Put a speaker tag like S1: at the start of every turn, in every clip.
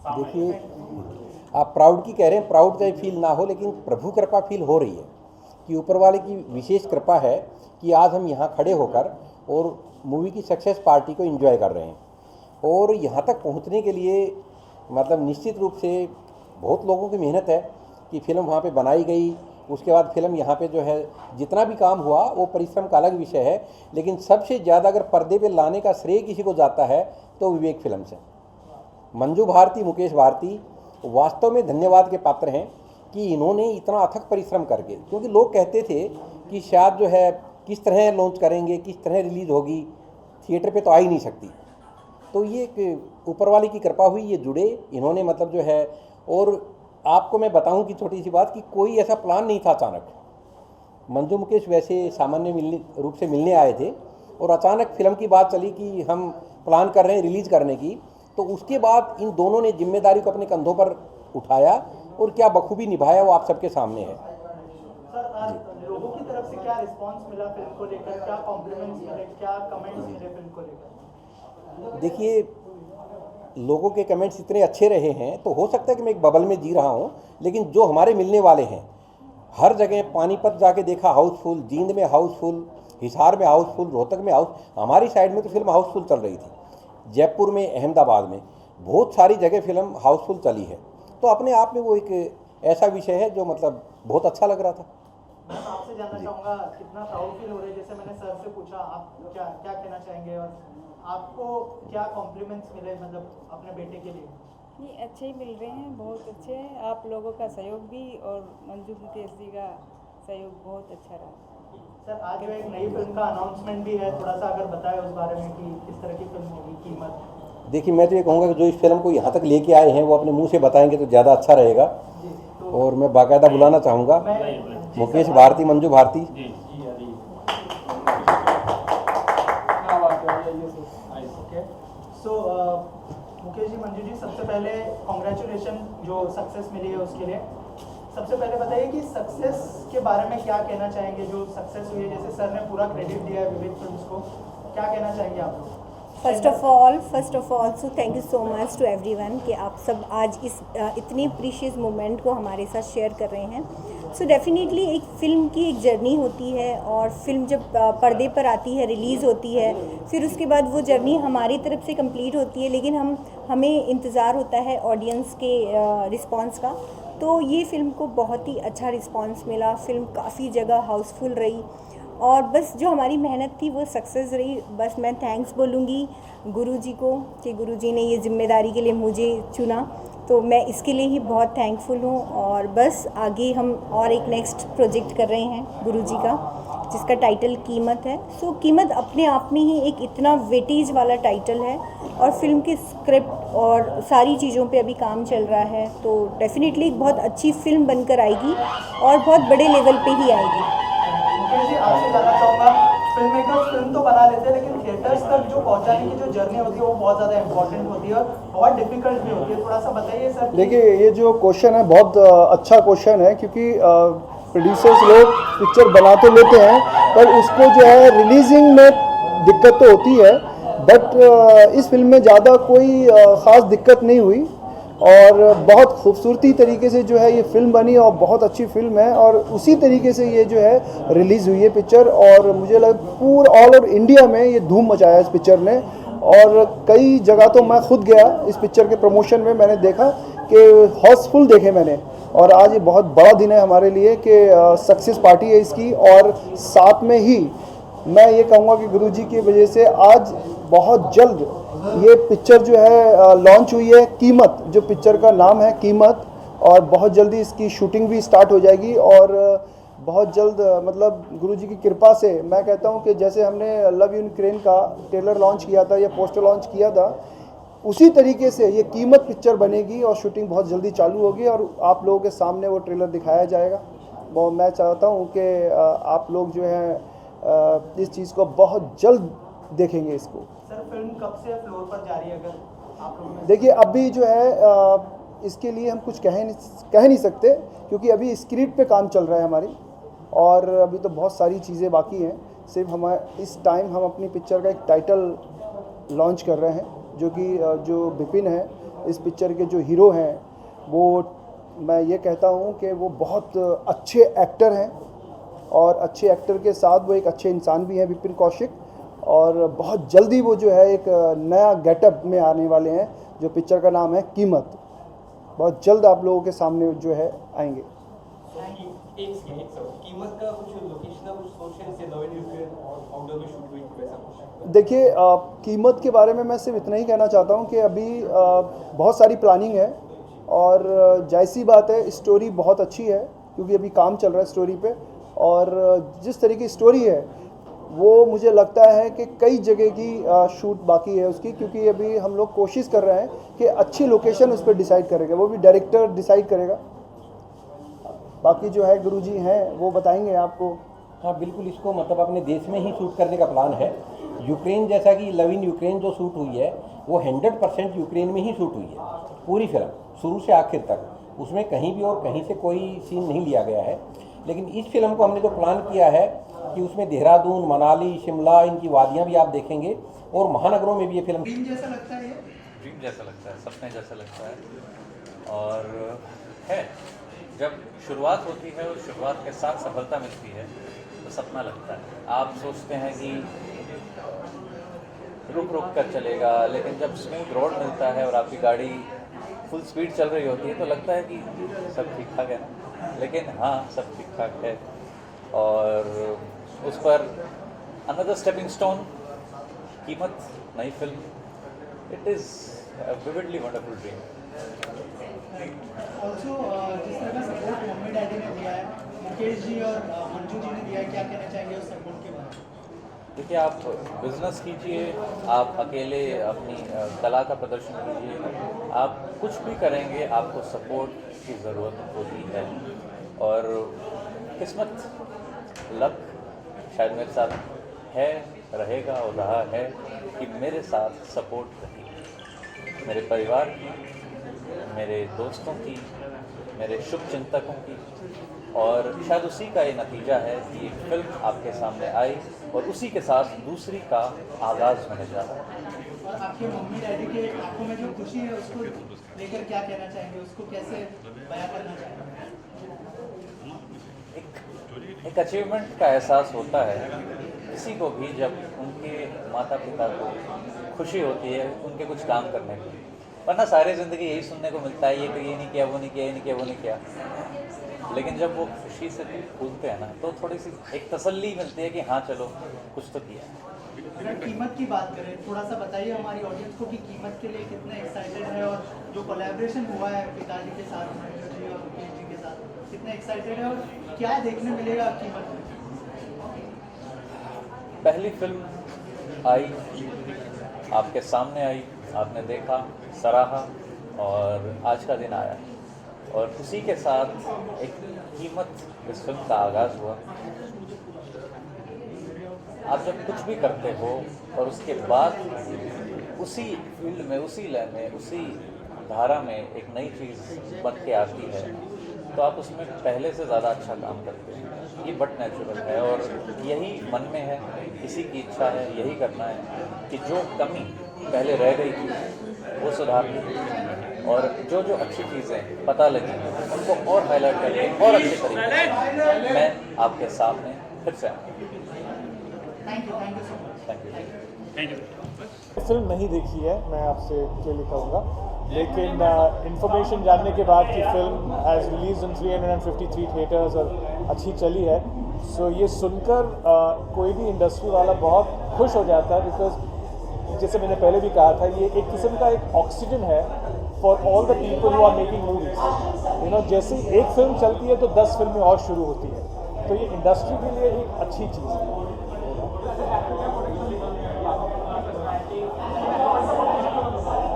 S1: देखिए, आप प्राउड की कह रहे हैं, प्राउड चाहे फील ना हो, लेकिन प्रभु कृपा फील हो रही है कि ऊपर वाले की विशेष कृपा है कि आज हम यहाँ खड़े होकर और मूवी की सक्सेस पार्टी को एंजॉय कर रहे हैं। और यहाँ तक पहुँचने के लिए मतलब निश्चित रूप से बहुत लोगों की मेहनत है कि फिल्म वहाँ पे बनाई गई, उसके बाद फिल्म यहाँ पे जो है जितना भी काम हुआ वो परिश्रम का अलग विषय है, लेकिन सबसे ज़्यादा अगर पर्दे पे लाने का श्रेय किसी को जाता है तो विवेक फिल्म से। मंजू भारती, मुकेश भारती वास्तव में धन्यवाद के पात्र हैं कि इन्होंने इतना अथक परिश्रम करके, क्योंकि लोग कहते थे कि शायद जो है किस तरह लॉन्च करेंगे, किस तरह रिलीज़ होगी, थिएटर पे तो आ ही नहीं सकती। तो ये ऊपर वाले की कृपा हुई, ये जुड़े इन्होंने मतलब जो है। और आपको मैं बताऊं कि छोटी सी बात कि कोई ऐसा प्लान नहीं था। अचानक मंजू मुकेश वैसे सामान्य रूप से मिलने आए थे और अचानक फिल्म की बात चली कि हम प्लान कर रहे हैं रिलीज़ करने की, तो उसके बाद इन दोनों ने जिम्मेदारी को अपने कंधों पर उठाया और क्या बखूबी निभाया वो आप सबके सामने है।
S2: सर, आज लोगों की तरफ से क्या रिस्पांस मिला फिल्म को लेकर, क्या कॉम्प्लीमेंट्स मिले, क्या कमेंट्स मिले फिल्म को लेकर?
S1: देखिए, लोगों के कमेंट्स इतने अच्छे रहे हैं तो हो सकता है कि मैं एक बबल में जी रहा हूं, लेकिन जो हमारे मिलने वाले हैं हर जगह, पानीपत जाके देखा हाउसफुल, जींद में हाउसफुल, हिसार में हाउसफुल, रोहतक में हाउस, हमारी साइड में तो फिल्म हाउसफुल चल रही थी, जयपुर में, अहमदाबाद में, बहुत सारी जगह फिल्म हाउसफुल चली है। तो अपने आप में वो एक ऐसा विषय है जो मतलब बहुत अच्छा लग रहा था।
S2: मैं आपसे जानना चाहूँगा कितना प्राउड फील हो रहा है, जैसे मैंने सर से पूछा, आप क्या क्या कहना चाहेंगे और आपको क्या कॉम्प्लीमेंट्स मिले मतलब अपने बेटे के लिए?
S3: ये अच्छे ही मिल रहे हैं, बहुत अच्छे हैं। आप लोगों का सहयोग भी और मंजू मुकेश जी का सहयोग बहुत अच्छा रहा।
S2: सर, आज जो एक नई फिल्म का अनाउंसमेंट भी है, थोड़ा सा अगर बताएं उस बारे में कि किस तरह की फिल्म होगी, कीमत?
S1: देखिए, मैं तो ये कहूँगा कि जो इस फिल्म को यहाँ तक लेके आए हैं वो अपने मुंह से बताएंगे तो ज़्यादा अच्छा रहेगा।
S2: तो
S1: और मैं बाकायदा बुलाना चाहूँगा मुकेश भारती, मंजू भारती।
S2: सो मुकेश जी, मंजू जी, सबसे पहले कॉन्ग्रेचुलेशन जो सक्सेस मिली है उसके लिए। सबसे पहले बताइए कि सक्सेस के बारे में क्या कहना चाहेंगे, जो सक्सेस हुई है, जैसे सर ने पूरा क्रेडिट दिया है विवेक फिल्म्स को, क्या कहना चाहेंगे आप लोग?
S4: First of all so thank you so much to everyone कि आप सब आज इस इतनी प्रीशियस मोमेंट को हमारे साथ शेयर कर रहे हैं। सो डेफिनेटली एक फ़िल्म की एक जर्नी होती है और फिल्म जब पर्दे पर आती है, रिलीज़ होती है, फिर उसके बाद वो जर्नी हमारी तरफ से कंप्लीट होती है, लेकिन हमें इंतज़ार होता है ऑडियंस के रिस्पांस का। तो ये फ़िल्म को बहुत ही अच्छा रिस्पांस मिला, फ़िल्म काफ़ी जगह हाउसफुल रही और बस जो हमारी मेहनत थी वो सक्सेस रही। बस मैं थैंक्स बोलूँगी गुरुजी को कि गुरुजी ने ये जिम्मेदारी के लिए मुझे चुना, तो मैं इसके लिए ही बहुत थैंकफुल हूँ। और बस आगे हम और एक नेक्स्ट प्रोजेक्ट कर रहे हैं गुरुजी का, जिसका टाइटल कीमत है। सो कीमत अपने आप में ही एक इतना वेटेज वाला टाइटल है और फिल्म की स्क्रिप्ट और सारी चीज़ों पे अभी काम चल रहा है, तो डेफिनेटली एक बहुत अच्छी फिल्म बनकर आएगी और बहुत बड़े लेवल पे ही आएगी।
S2: मुकेश जी, आपसे जानना चाहूँगा, फिल्म मेकर्स फिल्म तो बना लेते हैं, लेकिन थिएटर्स तक जो पहुँचाने की जो जर्नी होती है वो बहुत ज़्यादा इंपॉर्टेंट होती है और बहुत डिफिकल्ट भी होती है। थोड़ा सा बताइए सर।
S5: देखिए, ये जो क्वेश्चन है बहुत अच्छा क्वेश्चन है, क्योंकि प्रोड्यूसर्स लोग पिक्चर बना तो लेते हैं पर उसको जो है रिलीजिंग में दिक्कत तो होती है। बट इस फिल्म में ज़्यादा कोई ख़ास दिक्कत नहीं हुई और बहुत खूबसूरती तरीके से जो है ये फिल्म बनी और बहुत अच्छी फिल्म है और उसी तरीके से ये जो है रिलीज़ हुई है पिक्चर। और मुझे लग पूरा ऑल ओवर इंडिया में ये धूम मचाया इस पिक्चर ने और कई जगह तो मैं खुद गया इस पिक्चर के प्रमोशन में, मैंने देखा कि हाउसफुल देखे मैंने। और आज ये बहुत बड़ा दिन है हमारे लिए कि सक्सेस पार्टी है इसकी। और साथ में ही मैं ये कहूँगा कि गुरुजी की वजह से आज बहुत जल्द ये पिक्चर जो है लॉन्च हुई है, कीमत, जो पिक्चर का नाम है कीमत, और बहुत जल्दी इसकी शूटिंग भी स्टार्ट हो जाएगी। और बहुत जल्द मतलब गुरुजी की कृपा से मैं कहता हूँ कि जैसे हमने लव यू यूक्रेन का ट्रेलर लॉन्च किया था या पोस्टर लॉन्च किया था, उसी तरीके से ये कीमत पिक्चर बनेगी और शूटिंग बहुत जल्दी चालू होगी और आप लोगों के सामने वो ट्रेलर दिखाया जाएगा। वो मैं चाहता हूँ कि आप लोग जो है इस चीज़ को बहुत जल्द देखेंगे इसको।
S2: सर, फिल्म कब से फ्लोर पर जा रही है अगर आप लोगों ने?
S5: देखिए, अभी जो है इसके लिए हम कुछ कह नहीं सकते, क्योंकि अभी स्क्रिप्ट पे काम चल रहा है हमारी और अभी तो बहुत सारी चीज़ें बाकी हैं। सिर्फ हम इस टाइम हम अपनी पिक्चर का एक टाइटल लॉन्च कर रहे हैं जो कि जो बिपिन है इस पिक्चर के जो हीरो हैं वो मैं ये कहता हूँ कि वो बहुत अच्छे एक्टर हैं और अच्छे एक्टर के साथ वो एक अच्छे इंसान भी हैं विपिन कौशिक, और बहुत जल्दी वो जो है एक नया गेटअप में आने वाले हैं जो पिक्चर का नाम है कीमत। बहुत जल्द आप लोगों के सामने जो है आएंगे।
S6: कीमत का कुछ लोकेशन का कुछ सोच है, जैसे लव इन यूक्रेन और आउटडोर में शूट हुई वैसा कुछ?
S5: देखिए कीमत के बारे में मैं सिर्फ इतना ही कहना चाहता हूँ कि अभी बहुत सारी प्लानिंग है और जायज़ी बात है, स्टोरी बहुत अच्छी है क्योंकि अभी काम चल रहा है स्टोरी पे, और जिस तरीके की स्टोरी है वो मुझे लगता है कि कई जगह की शूट बाकी है उसकी, क्योंकि अभी हम लोग कोशिश कर रहे हैं कि अच्छी लोकेशन उस पर डिसाइड करेगा, वो भी डायरेक्टर डिसाइड करेगा। बाकी जो है गुरुजी हैं वो बताएंगे आपको।
S1: हाँ बिल्कुल, इसको मतलब अपने देश में ही शूट करने का प्लान है। यूक्रेन, जैसा कि लव इन यूक्रेन जो शूट हुई है वो 100% यूक्रेन में ही शूट हुई है, पूरी फिल्म शुरू से आखिर तक। उसमें कहीं भी और कहीं से कोई सीन नहीं लिया गया है। लेकिन इस फिल्म को हमने जो प्लान किया है कि उसमें देहरादून, मनाली, शिमला, इनकी वादियाँ भी आप देखेंगे और महानगरों में भी ये फिल्म
S2: ड्रीम जैसा लगता है ये?
S7: ड्रीम जैसा लगता है, सपने जैसा लगता है। और है जब शुरुआत होती है और शुरुआत के साथ सफलता मिलती है तो सपना लगता है। आप सोचते हैं कि रुक रुक कर चलेगा, लेकिन जब स्मूथ रोड मिलता है और आपकी गाड़ी फुल स्पीड चल रही होती है तो लगता है कि सब ठीक ठाक है ना, लेकिन हाँ सब ठीक ठाक है। और उस पर अनदर स्टेपिंग स्टोन, कीमत, नई film. It is vividly wonderful dream.
S2: Also जिस तरह का सपोर्ट मम्मी डैडी ने दिया है, मुकेश जी और मंजू जी ने दिया है, क्या कहना चाहेंगे उस सपोर्ट के बारे में?
S7: देखिए, आप बिजनेस कीजिए, आप अकेले अपनी कला का प्रदर्शन कीजिए, आप कुछ भी करेंगे आपको सपोर्ट की ज़रूरत होती है। और किस्मत, लक शायद मेरे साथ है, रहेगा और रहा है कि मेरे साथ सपोर्ट रही मेरे परिवार की, मेरे दोस्तों की, मेरे शुभचिंतकों की, और शायद उसी का ये नतीजा है कि एक फिल्म आपके सामने आई और उसी के साथ दूसरी का आगाज़ होने जा रहा है।
S2: और आपके मम्मी डैडी के आंखों में जो खुशी है उसको लेकर क्या कहना चाहेंगे, उसको कैसे बयां करना चाहेंगे?
S7: एक अचीवमेंट का एहसास होता है किसी को भी जब उनके माता पिता को खुशी होती है उनके कुछ काम करने की, वरना सारी ज़िंदगी यही सुनने को मिलता है, ये नहीं किया, वो नहीं किया, ये नहीं किया, वो नहीं किया। लेकिन जब वो खुशी से कूदते हैं ना तो थोड़ी सी एक तसल्ली मिलती है कि हाँ चलो कुछ तो किया।
S2: अगर कीमत की बात करें, थोड़ा सा बताइए हमारी ऑडियंस को कि कीमत के लिए कितने एक्साइटेड है, और जो कोलैबोरेशन हुआ है पिताजी के साथ, मंजू जी और मुकेश जी के साथ, कितने एक्साइटेड है और क्या देखने मिलेगा कीमत में?
S7: पहली फिल्म आई, आपके सामने आई, आपने देखा, सराहा, और आज का दिन आया और उसी के साथ एक कीमत इस फिल्म का आगाज़ हुआ। आप जब कुछ भी करते हो और उसके बाद उसी फील्ड में, उसी लय में, उसी धारा में एक नई चीज़ बन के आती है तो आप उसमें पहले से ज़्यादा अच्छा काम करते हैं। ये बट नेचुरल है और यही मन में है, इसी की इच्छा है, यही करना है कि जो कमी पहले रह गई थी वो सुधारनी, और जो जो अच्छी चीज़ें पता लगी उनको और हाईलाइट करके और अच्छे तरीके से मैं आपके सामने फिर से आऊँ।
S2: Thank you so much.
S7: Thank you.
S8: Film नहीं देखी है, मैं आपसे क्लियर कहूँगा, लेकिन इन्फॉर्मेशन जानने के बाद कि film has release in 353 theatres और अच्छी चली है, सो ये सुनकर कोई भी इंडस्ट्री वाला बहुत खुश हो जाता है, बिकॉज जैसे मैंने पहले भी कहा था, ये एक किस्म का एक ऑक्सीजन है for all the people who are making movies. You know, जैसे एक फिल्म चलती है तो 10 फिल्में और शुरू होती है, तो ये इंडस्ट्री के लिए एक अच्छी चीज़ है।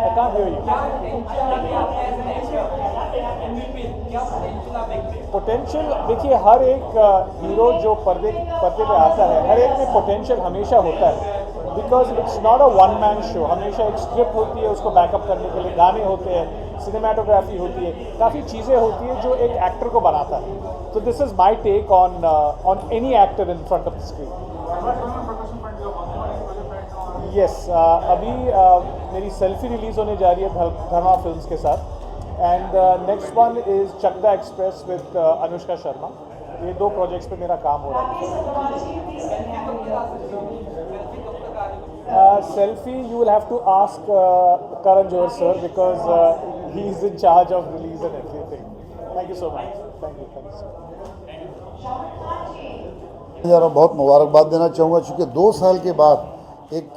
S8: I can't hear you. Potential देखिए, हर एक हीरो जो पर्दे पे आता है, हर एक में पोटेंशियल हमेशा होता है, because it's not a one man show. हमेशा एक स्क्रिप्ट होती है, उसको बैकअप करने के लिए गाने होते हैं, सिनेमाटोग्राफी होती है, काफ़ी चीज़ें होती हैं जो एक एक्टर को बनाता है। तो this is my take on any actor in front of the screen. Yes अभी मेरी सेल्फी रिलीज़ होने जा रही है धर्मा फिल्म्स के साथ and next one is Chakda Express with Anushka Sharma. ये 2 प्रोजेक्ट्स पे मेरा काम हो रहा है। Selfie you will have to ask Karan Johar sir because he is in charge of release and everything. Thank you so much. Thank you so much.
S9: ज़रा बहुत मुबारकबाद देना चाहूँगा चूँकि 2 साल के बाद एक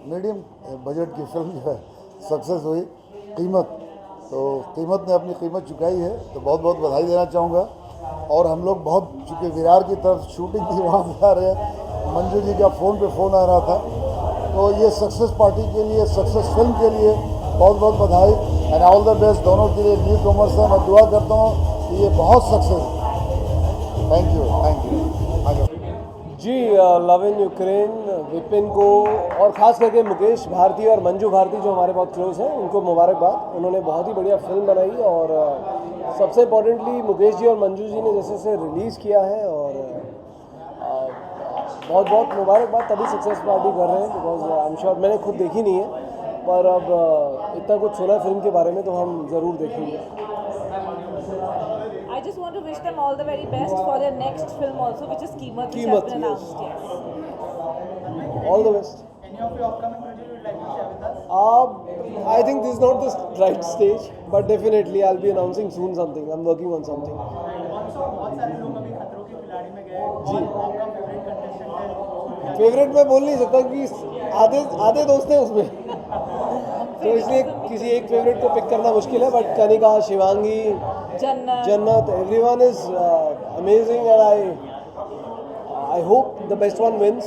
S9: मीडियम बजट की फिल्म जो है सक्सेस हुई। कीमत ने अपनी कीमत चुकाई है, तो बहुत बहुत बधाई देना चाहूँगा। और हम लोग बहुत, चूँकि विरार की तरफ शूटिंग थी, वहाँ जा रहे हैं, मंजू जी का फ़ोन पे फ़ोन आ रहा था, तो ये सक्सेस पार्टी के लिए, सक्सेस फिल्म के लिए बहुत बहुत बधाई एंड ऑल द बेस्ट दोनों के लिए। न्यू कॉमर्स है, मैं दुआ करता हूँ कि ये बहुत सक्सेस। Thank you.
S10: जी लव इन यूक्रेन विपिन को और ख़ास करके मुकेश भारती और मंजू भारती जो हमारे बहुत क्लोज हैं, उनको मुबारकबाद। उन्होंने बहुत ही बढ़िया फिल्म बनाई और सबसे इम्पोर्टेंटली मुकेश जी और मंजू जी ने जैसे से रिलीज़ किया है और बहुत बहुत मुबारकबाद। तभी सक्सेस पार्टी कर रहे हैं बिकॉज आई एम श्योर, मैंने खुद देखी नहीं है पर अब इतना कुछ सुना है फिल्म के बारे में तो हम ज़रूर देखेंगे।
S11: I just want to wish them all the very best for their next film also, which is Keemat, which has been announced. Yes.
S10: All the best.
S2: Any of your upcoming projects you would like to share with us?
S10: I think this is not the right stage, but definitely I'll be announcing soon something. I'm working on something.
S2: Also, बहुत सारे लोग अभी खतरों के खिलाड़ी में गए। जी। आपका फेवरेट कंटेस्टेंट है?
S10: फेवरेट मैं बोल नहीं सकता कि आधे दोस्त हैं उसमें तो इसलिए किसी एक फेवरेट को पिक करना मुश्किल है, but Kanika, Shivangi, Jannat, everyone is amazing and I hope the best one wins.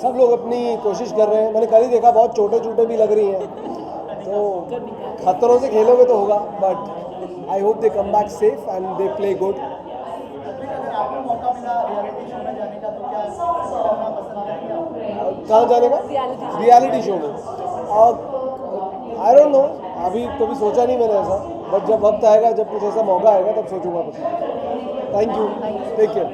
S10: सब लोग अपनी कोशिश कर रहे हैं। मैंने कल ही देखा, बहुत छोटे छोटे भी लग रही हैं, तो खतरों से खेलोगे तो होगा, but I hope they come back safe and they play good.
S2: अगर आपको मौका मिला रियलिटी शो में जाने का तो क्या करना पसंद करेंगे आप?
S10: कहाँ जाने का? रियलिटी शो में आई डोंट नो, अभी कभी सोचा नहीं मैंने ऐसा, बट जब वक्त आएगा, जब कुछ ऐसा मौका आएगा तब सोचूंगा। Thank you, take care.